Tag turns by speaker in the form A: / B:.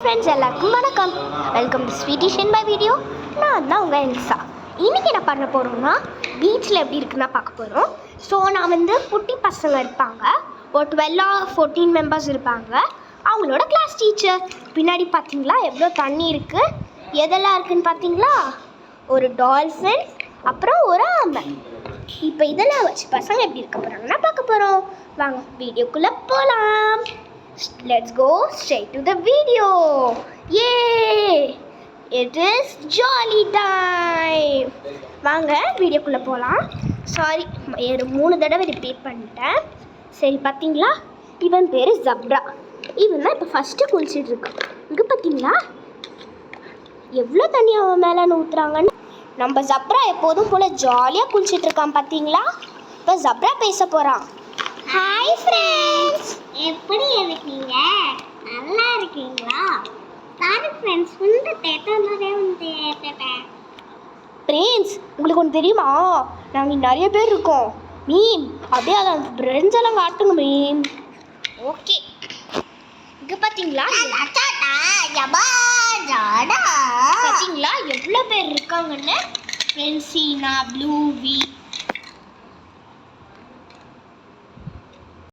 A: Friends எல்லாருக்கும் வணக்கம். Welcome to ஸ்வீட்டி ஷென் பை வீடியோ. நான் தான் உங்கள் எல்சா. இன்றைக்கி என்ன பண்ண போகிறோம்னா பீச்சில் எப்படி இருக்குன்னா பார்க்க போகிறோம். ஸோ நான் குட்டி பசங்க இருப்பாங்க, ஒரு 12 or 14 மெம்பர்ஸ் இருப்பாங்க. அவங்களோட கிளாஸ் டீச்சர். பின்னாடி பார்த்தீங்களா எவ்வளோ தண்ணி இருக்குது, எதெல்லாம் இருக்குதுன்னு பார்த்தீங்களா? ஒரு டால்ஃபின், அப்புறம் ஒரு ஆமை. இப்போ இதெல்லாம் வச்சு பசங்க எப்படி இருக்க போகிறாங்கன்னா பார்க்க போகிறோம். வாங்க வீடியோக்குள்ளே போகலாம். Let's go straight to the video. Yay! It is jolly time. வாங்க வீடியோக்குள்ளே போகலாம். சாரி, 3 தடவை ரிப்பீட் பண்ணிட்டேன். சரி பார்த்தீங்களா, இவன் பேர் ஜப்ரா. இவன் தான் இப்போ ஃபஸ்ட்டு குளிச்சுட்டு இருக்கான். இங்கே பார்த்தீங்களா எவ்வளோ தண்ணி அவன் மேலே ஊற்றுறாங்கன்னு. நம்ம ஜப்ரா எப்போதும் போல் ஜாலியாக குளிச்சுட்டு இருக்கான் பார்த்தீங்களா. இப்போ ஜப்ரா பேச போகிறான். ஹாய் ஃப்ரெண்ட்ஸ்,
B: எப்படி இருக்கீங்க? நல்லா இருக்கீங்களா? சாரி ஃப்ரெண்ட்ஸ்,
A: ஃப்ரெண்ட்ஸ் உங்களுக்கு ஒன்று தெரியுமா, நாங்கள் நிறைய பேர் இருக்கோம். மீன் அப்படியே அதை ஃப்ரெண்ட்ஸ் எல்லாம் காட்டுங்க மீன். ஓகே, இங்கே பார்த்தீங்களா பார்த்தீங்களா எவ்வளோ பேர் இருக்காங்கன்னு. ஃப்ரெண்ட்ஸீனா, ப்ளூவி,